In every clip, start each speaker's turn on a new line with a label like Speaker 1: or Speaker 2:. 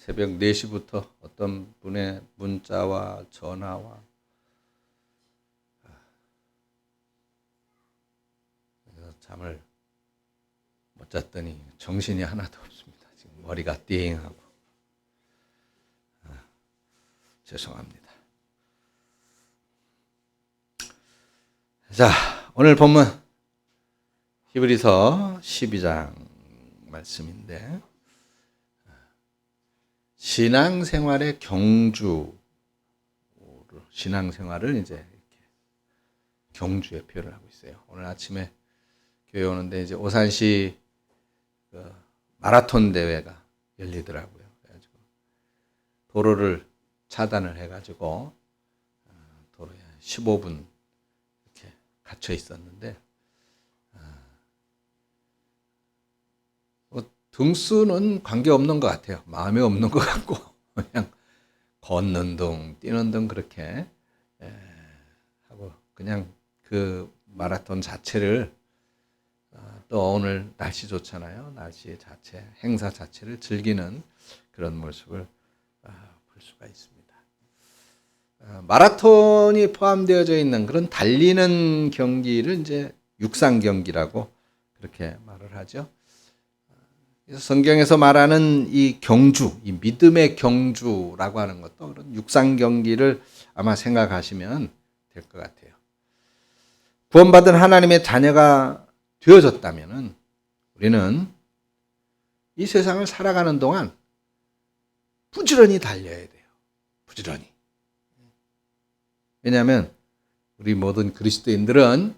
Speaker 1: 새벽 4시부터 어떤 분의 문자와 전화와 잠을 못 잤더니 정신이 하나도 없습니다. 지금 머리가 띵하고 죄송합니다. 자, 오늘 본문 히브리서 12장 말씀인데 신앙생활의 경주, 신앙생활을 이제 이렇게 경주에 표현을 하고 있어요. 오늘 아침에 교회 오는데 이제 오산시 마라톤 대회가 열리더라고요. 그래가지고 도로를 차단을 해가지고 도로에 15분 이렇게 갇혀 있었는데 등수는 관계없는 것 같아요. 마음에 없는 것 같고 그냥 걷는 등 뛰는 등 그렇게 하고 그냥 그 마라톤 자체를 또 오늘 날씨 좋잖아요. 날씨 자체, 행사 자체를 즐기는 그런 모습을 볼 수가 있습니다. 마라톤이 포함되어져 있는 그런 달리는 경기를 이제 육상 경기라고 그렇게 말을 하죠. 그래서 성경에서 말하는 이 경주, 이 믿음의 경주라고 하는 것도 그런 육상 경기를 아마 생각하시면 될 것 같아요. 구원받은 하나님의 자녀가 되어졌다면 우리는 이 세상을 살아가는 동안 부지런히 달려야 돼요. 부지런히. 왜냐하면 우리 모든 그리스도인들은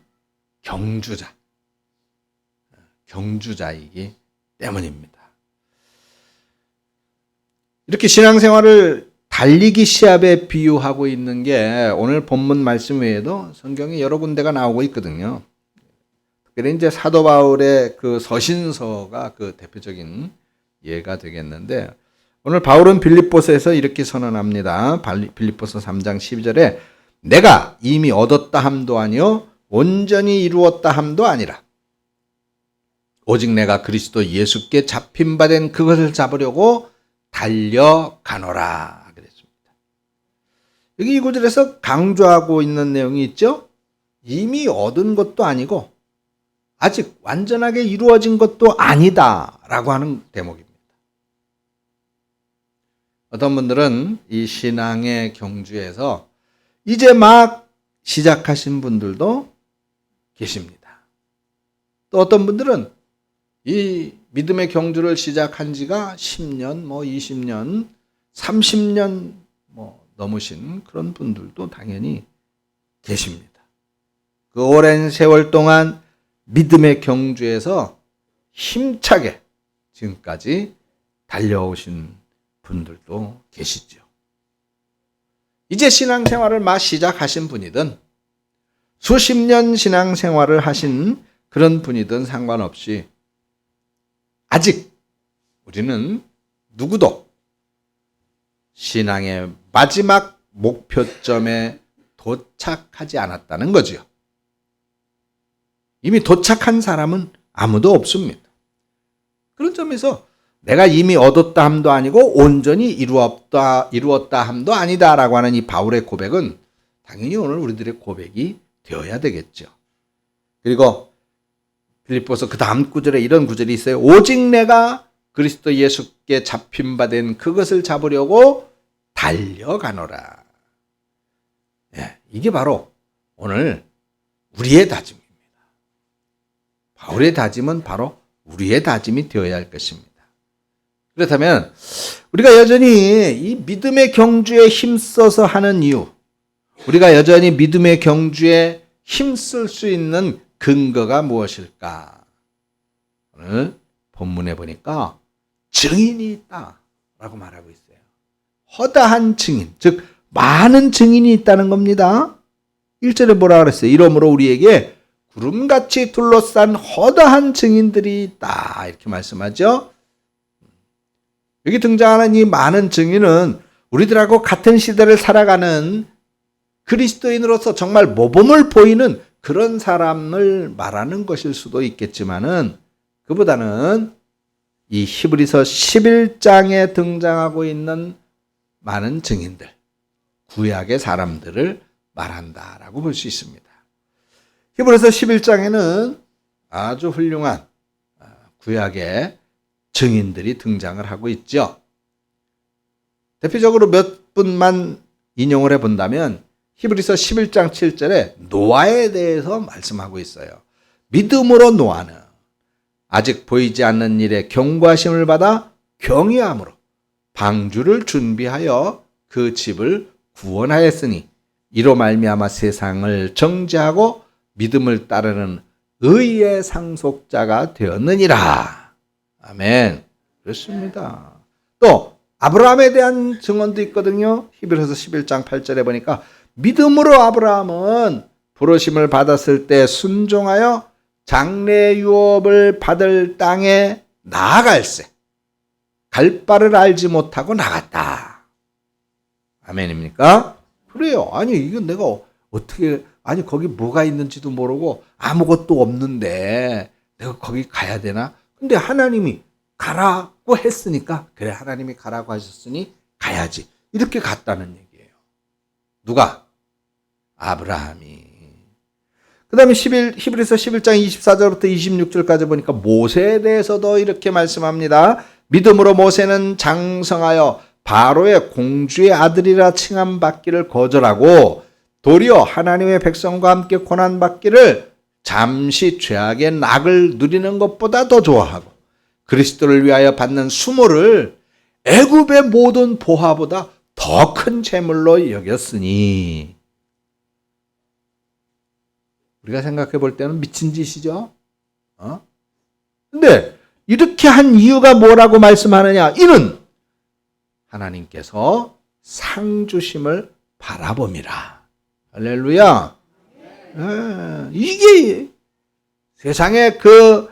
Speaker 1: 경주자이기 때문입니다. 이렇게 신앙생활을 달리기 시합에 비유하고 있는 게 오늘 본문 말씀 외에도 성경에 여러 군데가 나오고 있거든요. 특별히 이제 사도 바울의 그 서신서가 그 대표적인 예가 되겠는데 오늘 바울은 빌립보서에서 이렇게 선언합니다. 빌립보서 3장 12절에 내가 이미 얻었다 함도 아니요 온전히 이루었다 함도 아니라 오직 내가 그리스도 예수께 잡힌 바 된 그것을 잡으려고 달려가노라 그랬습니다. 여기 이 구절에서 강조하고 있는 내용이 있죠. 이미 얻은 것도 아니고 아직 완전하게 이루어진 것도 아니다라고 하는 대목입니다. 어떤 분들은 이 신앙의 경주에서 이제 막 시작하신 분들도 계십니다. 또 어떤 분들은 이 믿음의 경주를 시작한 지가 10년, 20년, 30년 넘으신 그런 분들도 당연히 계십니다. 그 오랜 세월 동안 믿음의 경주에서 힘차게 지금까지 달려오신 분들도 계시죠. 이제 신앙생활을 막 시작하신 분이든 수십 년 신앙생활을 하신 그런 분이든 상관없이 아직 우리는 누구도 신앙의 마지막 목표점에 도착하지 않았다는 거죠. 이미 도착한 사람은 아무도 없습니다. 그런 점에서 내가 이미 얻었다 함도 아니고 온전히 이루었다 함도 아니다라고 하는 이 바울의 고백은 당연히 오늘 우리들의 고백이 되어야 되겠죠. 그리고 빌립보서 그 다음 구절에 이런 구절이 있어요. 오직 내가 그리스도 예수께 잡힌 바 된 그것을 잡으려고 달려가노라. 이게 바로 오늘 우리의 다짐입니다. 바울의 다짐은 바로 우리의 다짐이 되어야 할 것입니다. 그렇다면 우리가 여전히 이 믿음의 경주에 힘써서 하는 이유, 우리가 여전히 믿음의 경주에 힘쓸 수 있는 근거가 무엇일까? 오늘 본문에 보니까 증인이 있다라고 말하고 있어요. 허다한 증인, 즉 많은 증인이 있다는 겁니다. 1절에 뭐라 그랬어요? 이러므로 우리에게 구름같이 둘러싼 허다한 증인들이 있다 이렇게 말씀하죠. 여기 등장하는 이 많은 증인은 우리들하고 같은 시대를 살아가는 그리스도인으로서 정말 모범을 보이는 그런 사람을 말하는 것일 수도 있겠지만은 그보다는 이 히브리서 11장에 등장하고 있는 많은 증인들, 구약의 사람들을 말한다라고 볼 수 있습니다. 히브리서 11장에는 아주 훌륭한 구약의 증인들이 등장을 하고 있죠. 대표적으로 몇 분만 인용을 해본다면 히브리서 11장 7절에 노아에 대해서 말씀하고 있어요. 믿음으로 노아는 아직 보이지 않는 일에 경고하심을 받아 경외함으로 방주를 준비하여 그 집을 구원하였으니 이로 말미암아 세상을 정죄하고 믿음을 따르는 의의 상속자가 되었느니라. 아멘. 그렇습니다. 또 아브라함에 대한 증언도 있거든요. 히브리서 11장 8절에 보니까 믿음으로 아브라함은 부르심을 받았을 때 순종하여 장래 유업을 받을 땅에 나아갈세 갈 바를 알지 못하고 나갔다. 아멘입니까? 그래요. 아니 이건 내가 어떻게 아니 거기 뭐가 있는지도 모르고 아무것도 없는데 내가 거기 가야 되나? 근데 하나님이 가라고 했으니까 그래 하나님이 가라고 하셨으니 가야지. 이렇게 갔다는 얘기예요. 누가? 아브라함이. 그 다음에 히브리서 11장 24절부터 26절까지 보니까 모세에 대해서도 이렇게 말씀합니다. 믿음으로 모세는 장성하여 바로의 공주의 아들이라 칭함받기를 거절하고 도리어 하나님의 백성과 함께 고난받기를 잠시 죄악의 낙을 누리는 것보다 더 좋아하고 그리스도를 위하여 받는 수모를 애굽의 모든 보화보다 더 큰 재물로 여겼으니. 우리가 생각해 볼 때는 미친 짓이죠. 근데 이렇게 한 이유가 뭐라고 말씀하느냐? 이는 하나님께서 상 주심을 바라봅니다. 할렐루야. 이게 세상에 그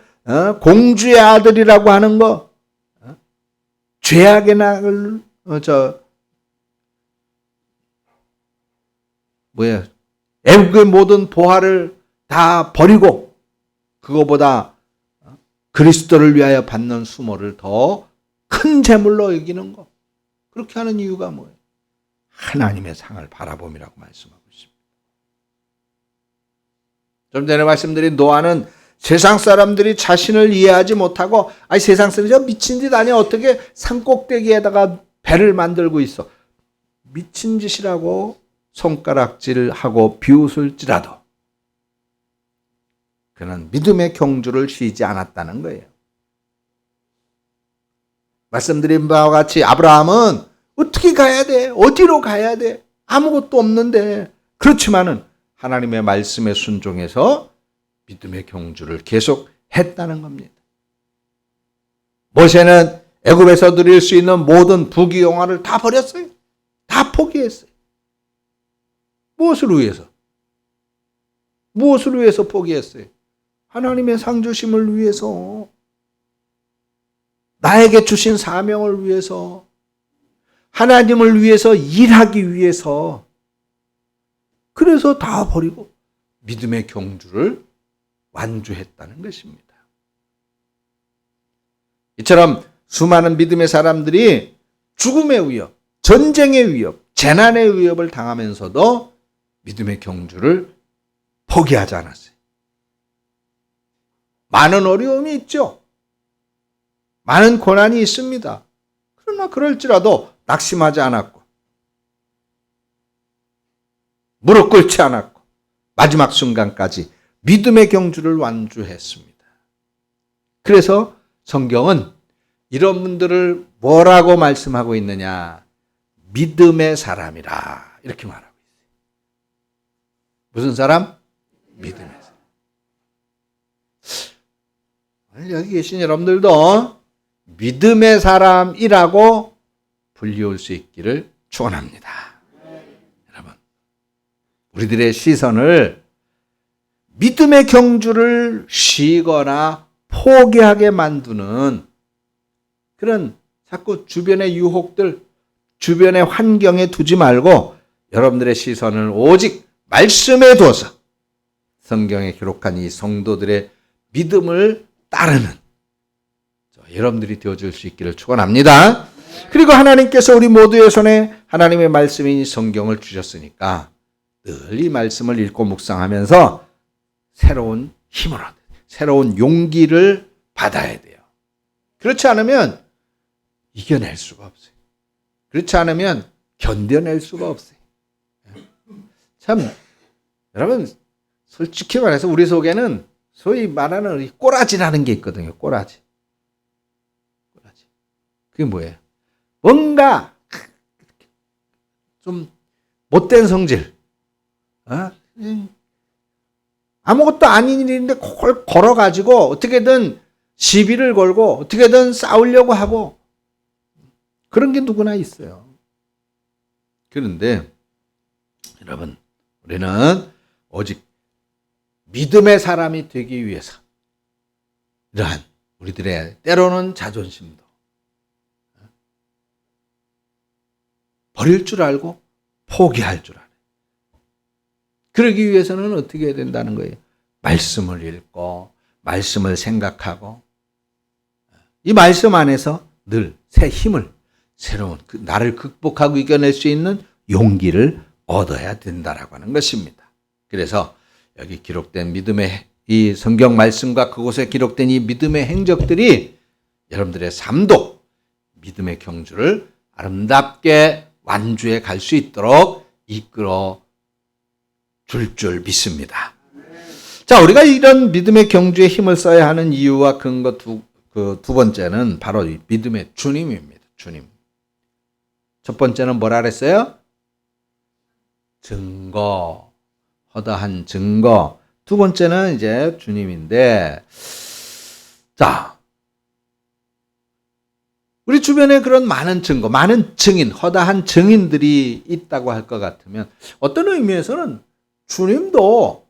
Speaker 1: 공주의 아들이라고 하는 거, 죄악의 낙을 애국의 모든 보화를 다 버리고 그거보다 그리스도를 위하여 받는 수모를 더 큰 재물로 여기는 거. 그렇게 하는 이유가 뭐예요? 하나님의 상을 바라봄이라고 말씀하고 있습니다. 좀 전에 말씀드린 노아는 세상 사람들이 자신을 이해하지 못하고 아니 세상 사람들이 저 미친 짓 아니야 어떻게 산꼭대기에다가 배를 만들고 있어. 미친 짓이라고 손가락질하고 비웃을지라도 그는 믿음의 경주를 쉬지 않았다는 거예요. 말씀드린 바와 같이 아브라함은 어떻게 가야 돼? 어디로 가야 돼? 아무것도 없는데. 그렇지만은 하나님의 말씀에 순종해서 믿음의 경주를 계속 했다는 겁니다. 모세는 애굽에서 누릴 수 있는 모든 부귀영화를 다 버렸어요. 다 포기했어요. 무엇을 위해서? 무엇을 위해서 포기했어요? 하나님의 상 주심을 위해서. 나에게 주신 사명을 위해서. 하나님을 위해서 일하기 위해서. 그래서 다 버리고 믿음의 경주를 완주했다는 것입니다. 이처럼 수많은 믿음의 사람들이 죽음의 위협, 전쟁의 위협, 재난의 위협을 당하면서도 믿음의 경주를 포기하지 않았어요. 많은 어려움이 있죠. 많은 고난이 있습니다. 그러나 그럴지라도 낙심하지 않았고 무릎 꿇지 않았고 마지막 순간까지 믿음의 경주를 완주했습니다. 그래서 성경은 이런 분들을 뭐라고 말씀하고 있느냐? 믿음의 사람이라 이렇게 말하고 있어요. 무슨 사람? 믿음의 사람. 여기 계신 여러분들도 믿음의 사람이라고 불리울 수 있기를 축원합니다. 여러분, 우리들의 시선을 믿음의 경주를 쉬거나 포기하게 만드는 그런 자꾸 주변의 유혹들, 주변의 환경에 두지 말고 여러분들의 시선을 오직 말씀에 둬서 성경에 기록한 이 성도들의 믿음을 따르는 여러분들이 되어줄 수 있기를 축원합니다. 그리고 하나님께서 우리 모두의 손에 하나님의 말씀인 성경을 주셨으니까 늘 이 말씀을 읽고 묵상하면서 새로운 힘을 얻어야 돼요. 새로운 용기를 받아야 돼요. 그렇지 않으면 이겨낼 수가 없어요. 그렇지 않으면 견뎌낼 수가 없어요. 참 여러분 솔직히 말해서 우리 속에는 소위 말하는 꼬라지라는 게 있거든요. 꼬라지. 그게 뭐예요? 뭔가 좀 못된 성질. 아무것도 아닌 일인데 그걸 걸어가지고 어떻게든 시비를 걸고 어떻게든 싸우려고 하고 그런 게 누구나 있어요. 그런데 여러분 우리는 오직 믿음의 사람이 되기 위해서 이러한 우리들의 때로는 자존심도 버릴 줄 알고 포기할 줄 알아요. 그러기 위해서는 어떻게 해야 된다는 거예요? 말씀을 읽고 말씀을 생각하고 이 말씀 안에서 늘 새 힘을 새로운 나를 극복하고 이겨낼 수 있는 용기를 얻어야 된다라고 하는 것입니다. 그래서 여기 기록된 믿음의 이 성경 말씀과 그곳에 기록된 이 믿음의 행적들이 여러분들의 삶도 믿음의 경주를 아름답게 완주해 갈 수 있도록 이끌어 줄 믿습니다. 자, 우리가 이런 믿음의 경주에 힘을 써야 하는 이유와 근거 두 번째는 바로 이 믿음의 주님입니다. 주님. 첫 번째는 뭐라 그랬어요? 증거. 허다한 증거. 두 번째는 이제 주님인데, 자, 우리 주변에 그런 많은 증거, 많은 증인, 허다한 증인들이 있다고 할 것 같으면 어떤 의미에서는 주님도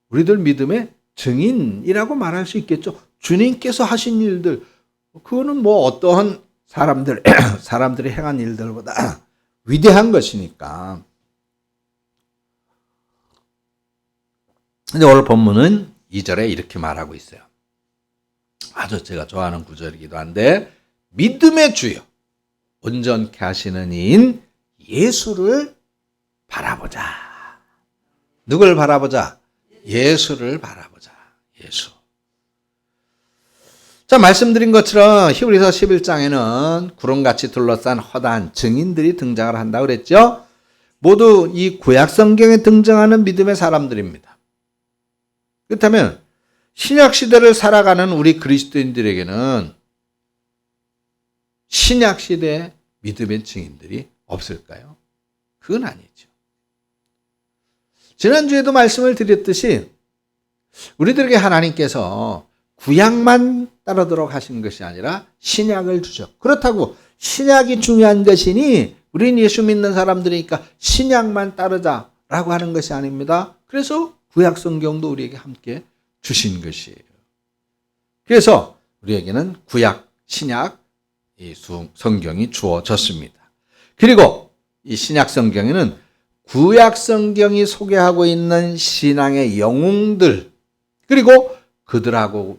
Speaker 1: 우리들 믿음의 증인이라고 말할 수 있겠죠. 주님께서 하신 일들, 그거는 뭐 어떠한 사람들이 행한 일들보다 위대한 것이니까. 근데 오늘 본문은 2절에 이렇게 말하고 있어요. 아주 제가 좋아하는 구절이기도 한데, 믿음의 주여, 온전케 하시는 이인 예수를 바라보자. 누굴 바라보자? 예수를 바라보자. 예수. 자, 말씀드린 것처럼 히브리서 11장에는 구름같이 둘러싼 허다한 증인들이 등장을 한다고 그랬죠? 모두 이 구약 성경에 등장하는 믿음의 사람들입니다. 그렇다면 신약 시대를 살아가는 우리 그리스도인들에게는 신약 시대의 믿음의 증인들이 없을까요? 그건 아니죠. 지난주에도 말씀을 드렸듯이 우리들에게 하나님께서 구약만 따르도록 하신 것이 아니라 신약을 주셨고, 그렇다고 신약이 중요한 것이니 우리는 예수 믿는 사람들이니까 신약만 따르자라고 하는 것이 아닙니다. 그래서 구약 성경도 우리에게 함께 주신 것이에요. 그래서 우리에게는 구약, 신약 이 성경이 주어졌습니다. 그리고 이 신약 성경에는 구약 성경이 소개하고 있는 신앙의 영웅들, 그리고 그들하고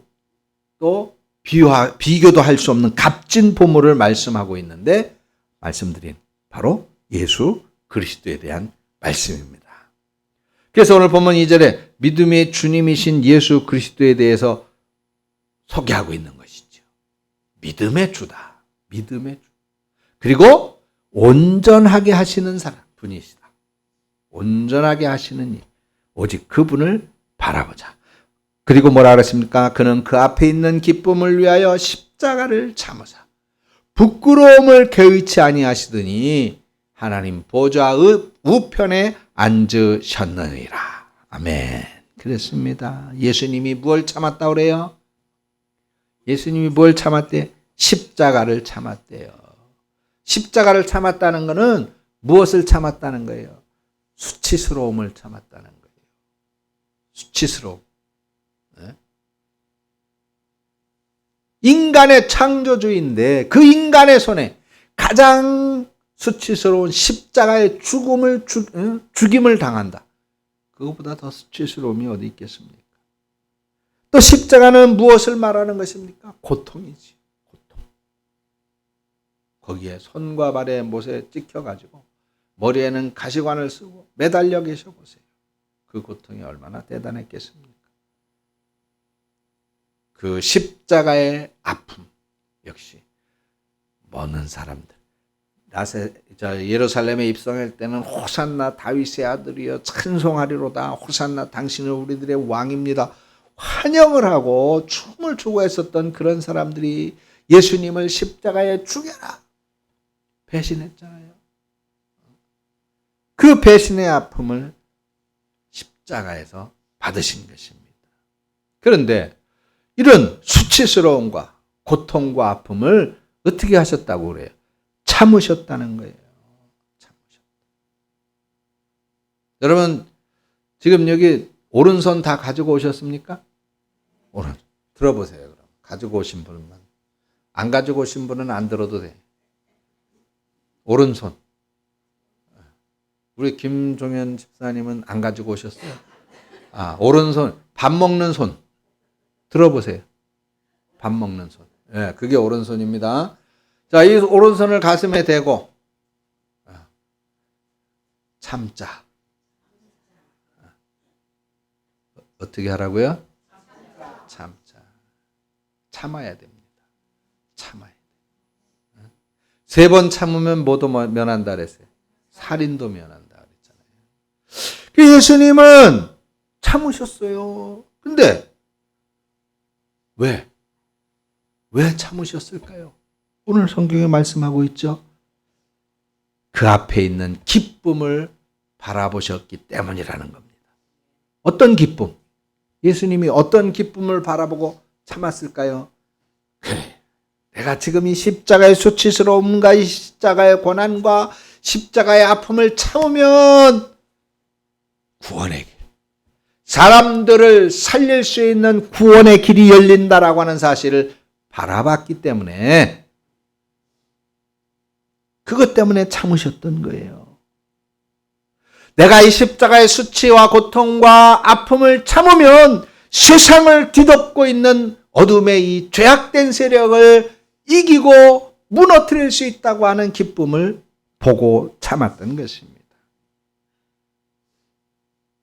Speaker 1: 또 비교도 할 수 없는 값진 보물을 말씀하고 있는데, 말씀드린 바로 예수 그리스도에 대한 말씀입니다. 그래서 오늘 본문 2절에 믿음의 주님이신 예수 그리스도에 대해서 소개하고 있는 것이죠. 믿음의 주다. 믿음의 주. 그리고 온전하게 하시는 사람 분이시다. 온전하게 하시는 이, 오직 그분을 바라보자. 그리고 뭐라 그랬습니까? 그는 그 앞에 있는 기쁨을 위하여 십자가를 참으사 부끄러움을 개의치 아니하시더니 하나님 보좌의 우편에 앉으셨느니라. 아멘. 그렇습니다. 예수님이 무엇을 참았다고 그래요? 예수님이 뭘 참았대? 십자가를 참았대요. 십자가를 참았다는 것은 무엇을 참았다는 거예요? 수치스러움을 참았다는 거예요. 수치스러움. 인간의 창조주인데 그 인간의 손에 가장 수치스러운 십자가의 죽임을 당한다. 그것보다 더 수치스러움이 어디 있겠습니까? 또 십자가는 무엇을 말하는 것입니까? 고통이지. 거기에 손과 발에 못에 찍혀가지고 머리에는 가시관을 쓰고 매달려 계셔 보세요. 그 고통이 얼마나 대단했겠습니까? 그 십자가의 아픔 역시 먹는 사람들. 예루살렘에 입성할 때는 호산나 다윗의 아들이여 찬송하리로다. 호산나 당신은 우리들의 왕입니다. 환영을 하고 춤을 추고 했었던 그런 사람들이 예수님을 십자가에 죽여라 배신했잖아요. 그 배신의 아픔을 십자가에서 받으신 것입니다. 그런데 이런 수치스러움과 고통과 아픔을 어떻게 하셨다고 그래요? 참으셨다는 거예요. 참으셨다. 여러분 지금 여기 오른손 다 가지고 오셨습니까? 오른손 들어보세요. 그럼 가지고 오신 분만. 안 가지고 오신 분은 안 들어도 돼. 오른손. 우리 김종현 집사님은 안 가지고 오셨어요? 오른손. 밥 먹는 손. 들어보세요. 밥 먹는 손. 예, 그게 오른손입니다. 자, 이 오른손을 가슴에 대고 참자. 어떻게 하라고요? 참자. 참아야 됩니다. 참아야 돼요. 3번 참으면 뭐도 면한다 그랬어요. 살인도 면한다 그랬잖아요. 예수님은 참으셨어요. 근데 왜 참으셨을까요? 오늘 성경에 말씀하고 있죠. 그 앞에 있는 기쁨을 바라보셨기 때문이라는 겁니다. 어떤 기쁨? 예수님이 어떤 기쁨을 바라보고 참았을까요? 그래, 내가 지금 이 십자가의 수치스러움과 이 십자가의 고난과 십자가의 아픔을 참으면 구원의 길, 사람들을 살릴 수 있는 구원의 길이 열린다라고 하는 사실을 바라봤기 때문에 그것 때문에 참으셨던 거예요. 내가 이 십자가의 수치와 고통과 아픔을 참으면 세상을 뒤덮고 있는 어둠의 이 죄악된 세력을 이기고 무너뜨릴 수 있다고 하는 기쁨을 보고 참았던 것입니다.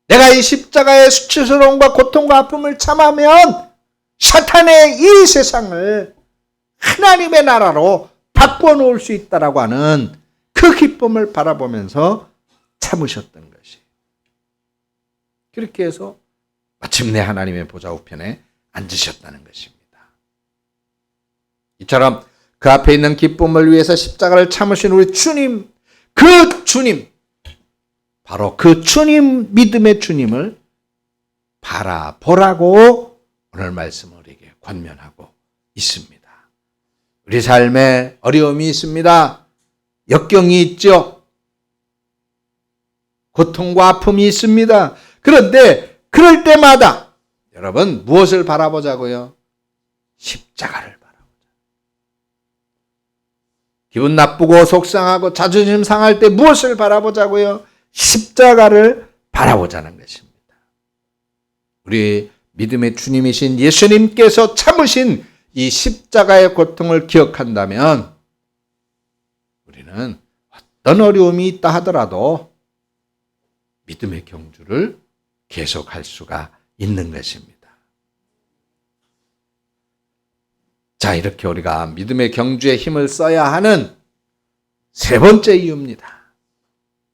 Speaker 1: 내가 이 십자가의 수치스러움과 고통과 아픔을 참으면 사탄의 이 세상을 하나님의 나라로 바꿔놓을 수 있다라고 하는 그 기쁨을 바라보면서 참으셨던 것이. 그렇게 해서 마침내 하나님의 보좌 우편에 앉으셨다는 것입니다. 이처럼 그 앞에 있는 기쁨을 위해서 십자가를 참으신 우리 주님, 그 주님, 바로 그 주님, 믿음의 주님을 바라보라고 오늘 말씀을 우리에게 권면하고 있습니다. 우리 삶에 어려움이 있습니다. 역경이 있죠. 고통과 아픔이 있습니다. 그런데 그럴 때마다 여러분 무엇을 바라보자고요? 십자가를 바라보자. 기분 나쁘고 속상하고 자존심 상할 때 무엇을 바라보자고요? 십자가를 바라보자는 것입니다. 우리 믿음의 주님이신 예수님께서 참으신 이 십자가의 고통을 기억한다면 우리는 어떤 어려움이 있다 하더라도 믿음의 경주를 계속할 수가 있는 것입니다. 자, 이렇게 우리가 믿음의 경주에 힘을 써야 하는 3번째 이유입니다.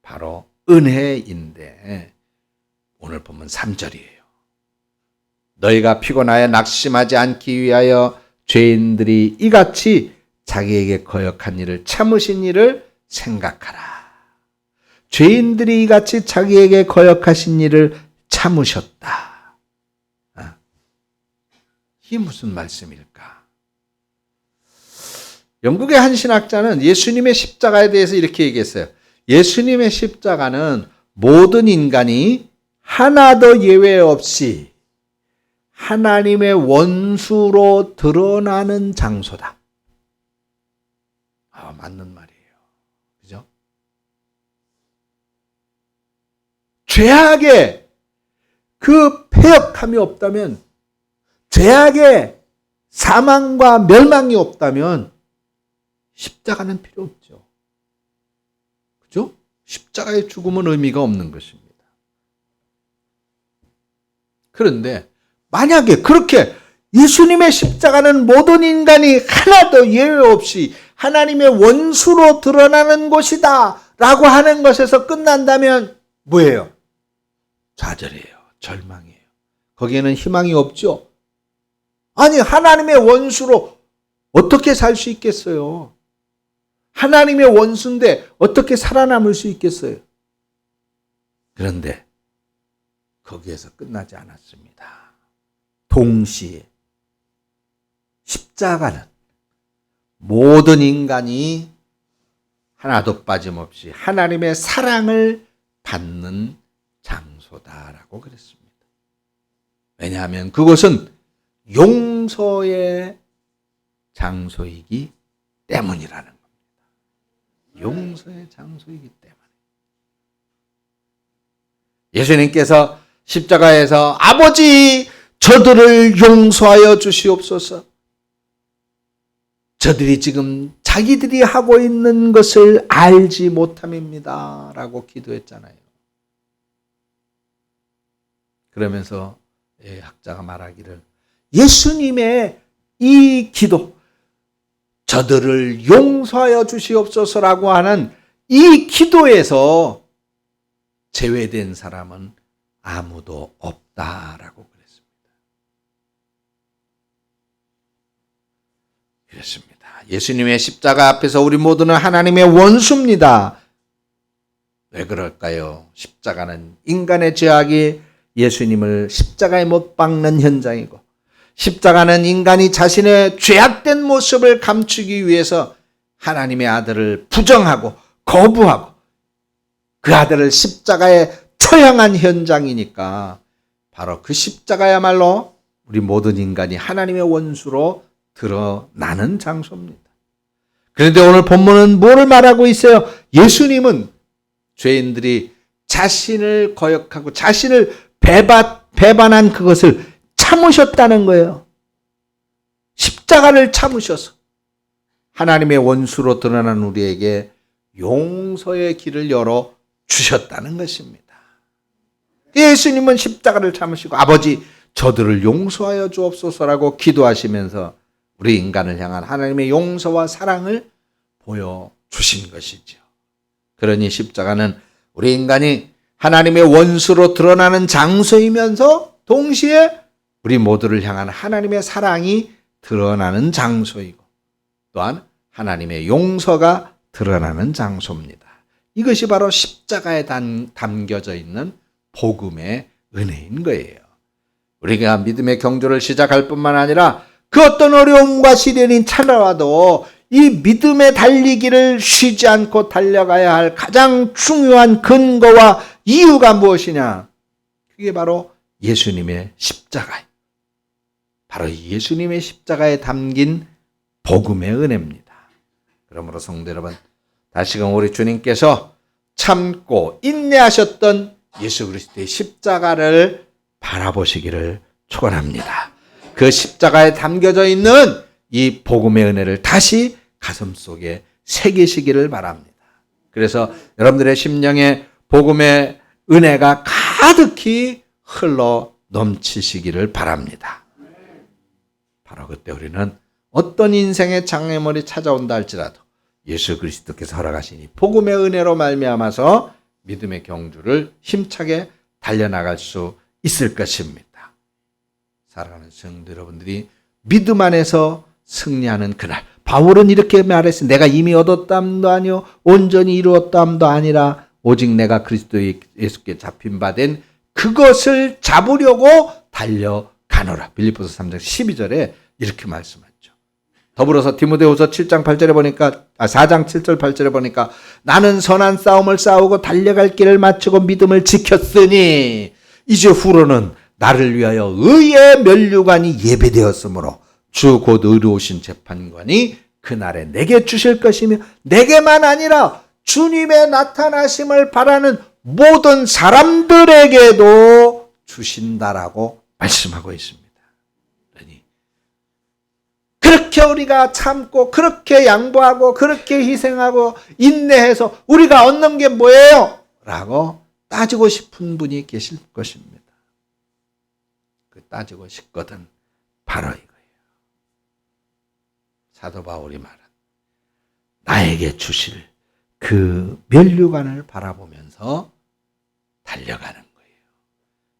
Speaker 1: 바로 은혜인데 오늘 보면 3절이에요. 너희가 피곤하여 낙심하지 않기 위하여 죄인들이 이같이 자기에게 거역한 일을 참으신 일을 생각하라. 죄인들이 이같이 자기에게 거역하신 일을 참으셨다. 이게 무슨 말씀일까? 영국의 한 신학자는 예수님의 십자가에 대해서 이렇게 얘기했어요. 예수님의 십자가는 모든 인간이 하나도 예외 없이 하나님의 원수로 드러나는 장소다. 맞는 말이에요. 그죠? 죄악의 그 패역함이 없다면, 죄악의 사망과 멸망이 없다면 십자가는 필요 없죠. 그죠? 십자가의 죽음은 의미가 없는 것입니다. 그런데 만약에 그렇게 예수님의 십자가는 모든 인간이 하나도 예외 없이 하나님의 원수로 드러나는 것이다 라고 하는 것에서 끝난다면 뭐예요? 좌절이에요. 절망이에요. 거기에는 희망이 없죠. 아니, 하나님의 원수로 어떻게 살 수 있겠어요? 하나님의 원수인데 어떻게 살아남을 수 있겠어요? 그런데 거기에서 끝나지 않았습니다. 동시에 십자가는 모든 인간이 하나도 빠짐없이 하나님의 사랑을 받는 장소다라고 그랬습니다. 왜냐하면 그것은 용서의 장소이기 때문이라는 겁니다. 용서의 장소이기 때문에. 예수님께서 십자가에서 아버지 저들을 용서하여 주시옵소서. 저들이 지금 자기들이 하고 있는 것을 알지 못함입니다 라고 기도했잖아요. 그러면서 학자가 말하기를 예수님의 이 기도, 저들을 용서하여 주시옵소서라고 하는 이 기도에서 제외된 사람은 아무도 없다라고 그랬습니다. 그렇습니다. 예수님의 십자가 앞에서 우리 모두는 하나님의 원수입니다. 왜 그럴까요? 십자가는 인간의 죄악이 예수님을 십자가에 못 박는 현장이고, 십자가는 인간이 자신의 죄악된 모습을 감추기 위해서 하나님의 아들을 부정하고 거부하고 그 아들을 십자가에 처형한 현장이니까 바로 그 십자가야말로 우리 모든 인간이 하나님의 원수로 드러나는 장소입니다. 그런데 오늘 본문은 뭐를 말하고 있어요? 예수님은 죄인들이 자신을 거역하고 자신을 배반한 그것을 참으셨다는 거예요. 십자가를 참으셔서 하나님의 원수로 드러난 우리에게 용서의 길을 열어 주셨다는 것입니다. 예수님은 십자가를 참으시고 아버지 저들을 용서하여 주옵소서라고 기도하시면서 우리 인간을 향한 하나님의 용서와 사랑을 보여주신 것이죠. 그러니 십자가는 우리 인간이 하나님의 원수로 드러나는 장소이면서 동시에 우리 모두를 향한 하나님의 사랑이 드러나는 장소이고 또한 하나님의 용서가 드러나는 장소입니다. 이것이 바로 십자가에 담겨져 있는 복음의 은혜인 거예요. 우리가 믿음의 경주를 시작할 뿐만 아니라 그 어떤 어려움과 시련이 찾아와도 이 믿음의 달리기를 쉬지 않고 달려가야 할 가장 중요한 근거와 이유가 무엇이냐? 그게 바로 예수님의 십자가예요. 바로 예수님의 십자가에 담긴 복음의 은혜입니다. 그러므로 성도 여러분, 다시금 우리 주님께서 참고 인내하셨던 예수 그리스도의 십자가를 바라보시기를 축원합니다. 그 십자가에 담겨져 있는 이 복음의 은혜를 다시 가슴속에 새기시기를 바랍니다. 그래서 여러분들의 심령에 복음의 은혜가 가득히 흘러 넘치시기를 바랍니다. 바로 그때 우리는 어떤 인생의 장애물이 찾아온다 할지라도 예수 그리스도께서 허락하신 이 복음의 은혜로 말미암아서 믿음의 경주를 힘차게 달려나갈 수 있을 것입니다. 사랑하는 성도 여러분들이 믿음 안에서 승리하는 그날, 바울은 이렇게 말했어요. 내가 이미 얻었담도 아니요 온전히 이루었담도 아니라 오직 내가 그리스도 예수께 잡힌 바 된 그것을 잡으려고 달려가노라. 빌립보서 3장 12절에 이렇게 말씀하죠. 더불어서 디모데후서 7장 8절에 보니까 4장 7절 8절에 보니까 나는 선한 싸움을 싸우고 달려갈 길을 마치고 믿음을 지켰으니 이제 후로는 나를 위하여 의의 면류관이 예배되었으므로 주 곧 의로우신 재판관이 그날에 내게 주실 것이며 내게만 아니라 주님의 나타나심을 바라는 모든 사람들에게도 주신다라고 말씀하고 있습니다. 그렇게 우리가 참고 그렇게 양보하고 그렇게 희생하고 인내해서 우리가 얻는 게 뭐예요? 라고 따지고 싶은 분이 계실 것입니다. 그 따지고 싶거든 바로 이거예요. 사도 바울이 말한 나에게 주실 그 면류관을 바라보면서 달려가는 거예요.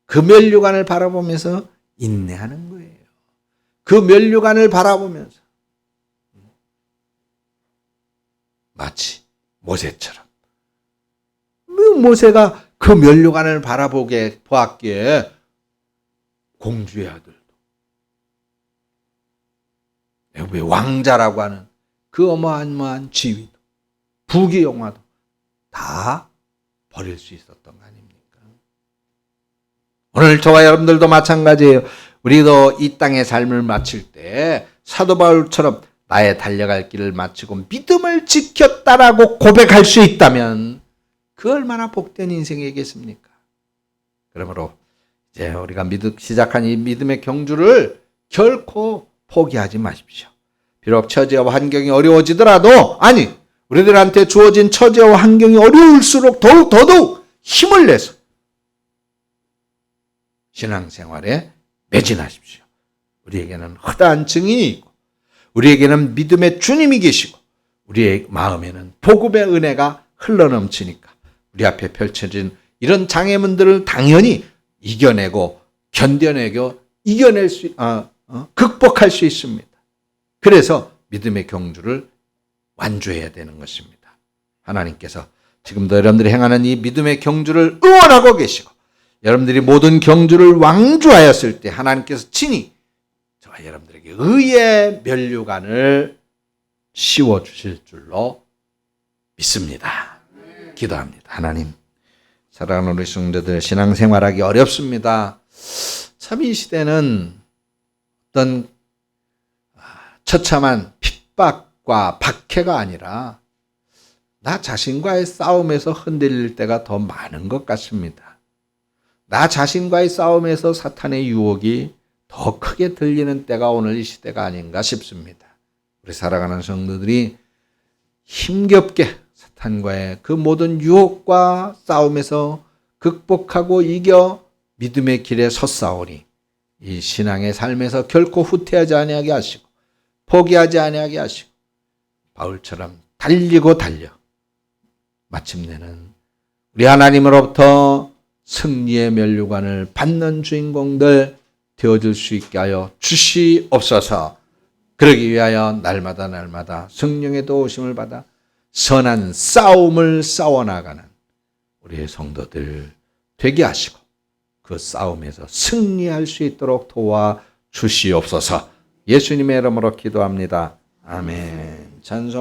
Speaker 1: 그 면류관을 바라보면서 인내하는 거예요. 그 면류관을 바라보면서 마치 모세처럼 모세가 그 면류관을 바라보게 보았기에 공주의 아들도 왕자라고 하는 그 어마어마한 지위도 부귀영화도 다 버릴 수 있었던 거 아닙니까? 오늘 저와 여러분들도 마찬가지예요. 우리도 이 땅의 삶을 마칠 때 사도 바울처럼 나의 달려갈 길을 마치고 믿음을 지켰다라고 고백할 수 있다면 그 얼마나 복된 인생이겠습니까? 그러므로 이제 우리가 시작한 이 믿음의 경주를 결코 포기하지 마십시오. 비록 처지와 환경이 어려워지더라도 우리들한테 주어진 처지와 환경이 어려울수록 더더욱 힘을 내서 신앙생활에 매진하십시오. 우리에게는 허다한 증인이 있고 우리에게는 믿음의 주님이 계시고 우리의 마음에는 복음의 은혜가 흘러넘치니까 우리 앞에 펼쳐진 이런 장애물들을 당연히 이겨내고 견뎌내고 극복할 수 있습니다. 그래서 믿음의 경주를 완주해야 되는 것입니다. 하나님께서 지금도 여러분들이 행하는 이 믿음의 경주를 응원하고 계시고 여러분들이 모든 경주를 완주하였을 때 하나님께서 친히 저와 여러분들에게 의의 면류관을 씌워주실 줄로 믿습니다. 기도합니다. 하나님, 사랑하는 우리 성도들 신앙생활하기 어렵습니다. 참 이 시대는 어떤 처참한 핍박과 박해가 아니라 나 자신과의 싸움에서 흔들릴 때가 더 많은 것 같습니다. 나 자신과의 싸움에서 사탄의 유혹이 더 크게 들리는 때가 오늘 이 시대가 아닌가 싶습니다. 우리 살아가는 성도들이 힘겹게 사탄과의 그 모든 유혹과 싸움에서 극복하고 이겨 믿음의 길에 섰사오니 이 신앙의 삶에서 결코 후퇴하지 아니하게 하시고 포기하지 아니하게 하시고 바울처럼 달리고 달려 마침내는 우리 하나님으로부터 승리의 면류관을 받는 주인공들 되어줄 수 있게 하여 주시옵소서. 그러기 위하여 날마다 성령의 도우심을 받아 선한 싸움을 싸워나가는 우리의 성도들 되게 하시고 그 싸움에서 승리할 수 있도록 도와 주시옵소서. 예수님의 이름으로 기도합니다. 아멘. 찬송.